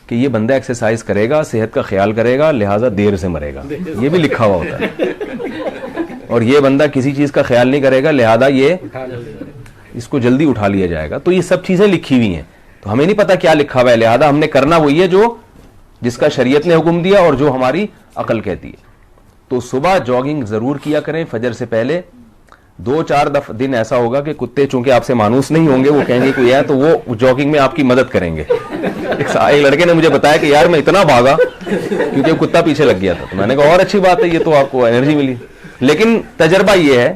کہ یہ بندہ ایکسرسائز کرے گا, صحت کا خیال کرے گا, لہٰذا دیر سے مرے گا, یہ بھی لکھا ہوا ہوتا ہے. اور یہ بندہ کسی چیز کا خیال نہیں کرے گا, لہذا یہ اس کو جلدی اٹھا لیا جائے گا. تو یہ سب چیزیں لکھی ہوئی ہیں, تو ہمیں نہیں پتا کیا لکھا ہوا ہے, لہذا ہم نے کرنا وہی ہے جو جس کا شریعت نے حکم دیا اور جو ہماری عقل کہتی ہے. تو صبح جاگنگ ضرور کیا کریں فجر سے پہلے. 2-4 دن ایسا ہوگا کہ کتے چونکہ آپ سے مانوس نہیں ہوں گے, وہ کہیں گے کوئی ہے تو وہ جاگنگ میں آپ کی مدد کریں گے. ایک لڑکے نے مجھے بتایا کہ یار میں اتنا بھاگا کیونکہ کتا پیچھے لگ گیا تھا. تو میں نے کہا اور اچھی بات ہے, یہ تو آپ کو انرجی ملی. لیکن تجربہ یہ ہے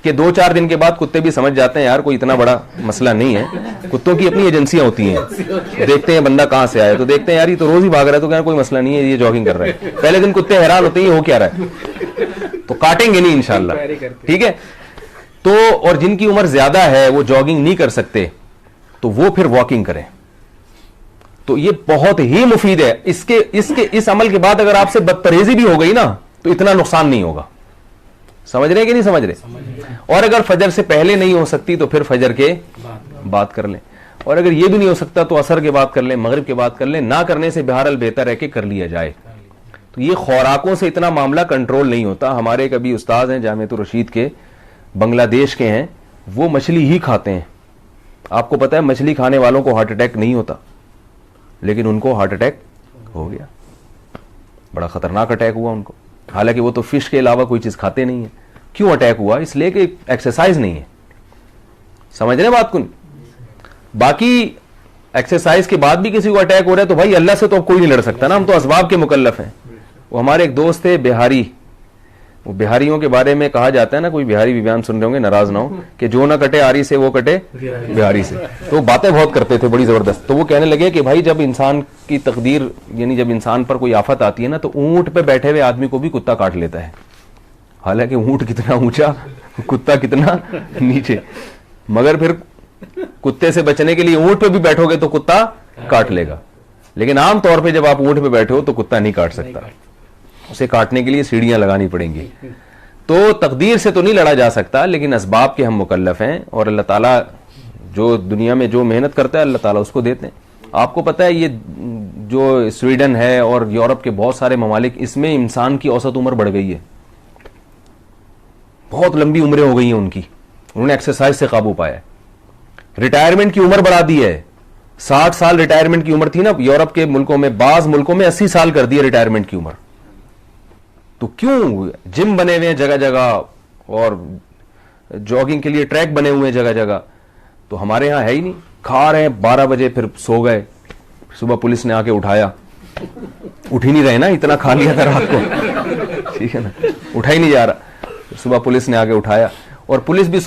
کہ 2-4 دن کے بعد کتے بھی سمجھ جاتے ہیں یار کوئی اتنا بڑا مسئلہ نہیں ہے. کتوں کی اپنی ایجنسیاں ہوتی ہیں, دیکھتے ہیں بندہ کہاں سے آیا, تو دیکھتے ہیں یار یہ تو روز ہی بھاگ رہا ہے, تو کہنا کوئی مسئلہ نہیں ہے, یہ جاگنگ کر رہا ہے. پہلے دن کتے حیران ہوتے ہیں یہ ہو کیا رہا ہے, تو کاٹیں گے نہیں انشاءاللہ. ٹھیک ہے. تو اور جن کی عمر زیادہ ہے وہ جاگنگ نہیں کر سکتے تو وہ پھر واکنگ کریں. تو یہ بہت ہی مفید ہے. اس عمل کے بعد اگر آپ سے بدپرہیزی بھی ہو گئی نا تو اتنا نقصان نہیں ہوگا. سمجھ رہے کہ نہیں سمجھ رہے؟ اور اگر فجر سے پہلے نہیں ہو سکتی تو پھر فجر کے بعد کر لیں, اور اگر یہ بھی نہیں ہو سکتا تو عصر کے بعد کر لیں, مغرب کے بعد کر لیں. نہ کرنے سے بہرحال بہتر ہے کہ کر لیا جائے. تو یہ خوراکوں سے اتنا معاملہ کنٹرول نہیں ہوتا. ہمارے کبھی استاد ہیں جامعۃ الرشید کے, بنگلہ دیش کے ہیں, وہ مچھلی ہی کھاتے ہیں. آپ کو پتا ہے مچھلی کھانے والوں کو ہارٹ اٹیک نہیں ہوتا, لیکن ان کو ہارٹ اٹیک ہو گیا. بڑا خطرناک اٹیک ہوا ان کو, حالانکہ وہ تو فش کے علاوہ کوئی چیز کھاتے نہیں ہیں. کیوں اٹیک ہوا؟ اس لیے کہ ایکسرسائز نہیں ہے. سمجھ رہے ہیں بات کو؟ باقی ایکسرسائز کے بعد بھی کسی کو اٹیک ہو رہا ہے تو بھائی اللہ سے تو کوئی نہیں لڑ سکتا نا, ہم تو اسباب کے مکلف ہیں. وہ ہمارے ایک دوست تھے بہاری, وہ بہاریوں کے بارے میں کہا جاتا ہے نا, کوئی بہاری بھی بیان سن رہے ہوں گے ناراض نہ ہو, کہ جو نہ کٹے آری سے وہ کٹے بہاری سے. تو باتیں بہت کرتے تھے بڑی زبردست. تو وہ کہنے لگے کہ بھائی جب انسان کی تقدیر یعنی جب انسان پر کوئی آفت آتی ہے نا تو اونٹ پہ بیٹھے ہوئے آدمی کو بھی کتا کاٹ لیتا ہے. حالانکہ اونٹ کتنا اونچا, کتا کتنا نیچے, مگر پھر کتے سے بچنے کے لیے اونٹ پہ بھی بیٹھو گے تو کتا کاٹ لے گا. لیکن عام طور پہ جب آپ اونٹ پہ بیٹھے ہو تو کتا نہیں کاٹ سکتا, اسے کاٹنے کے لیے سیڑھیاں لگانی پڑیں گی. تو تقدیر سے تو نہیں لڑا جا سکتا, لیکن اسباب کے ہم مکلف ہیں, اور اللہ تعالیٰ جو دنیا میں جو محنت کرتا ہے اللہ تعالیٰ اس کو دیتے ہیں. آپ کو پتہ ہے یہ جو سویڈن ہے اور یورپ کے بہت سارے ممالک, اس میں انسان کی اوسط عمر بڑھ گئی ہے, بہت لمبی عمریں ہو گئی ہیں ان کی. انہوں نے ایکسرسائز سے قابو پایا ہے. ریٹائرمنٹ کی عمر بڑھا دی ہے. 60 سال ریٹائرمنٹ کی عمر تھی نا یورپ کے ملکوں میں, بعض ملکوں میں 80 سال کر دی ہے ریٹائرمنٹ کی عمر. تو کیوں؟ جم بنے ہوئے ہیں جگہ جگہ, اور جاگنگ کے لیے ٹریک بنے ہوئے ہیں جگہ جگہ. تو ہمارے ہاں ہے ہی نہیں. کھا رہے ہیں 12 بجے پھر سو گئے, صبح پولیس نے آ کے اٹھایا, اٹھ ہی نہیں رہے نا, اتنا کھا لیا تھا رات کو, ٹھیک ہے نا, اٹھا ہی نہیں جا رہا. صبح پولیس نے آ کے اٹھایا, اور پولیس بھی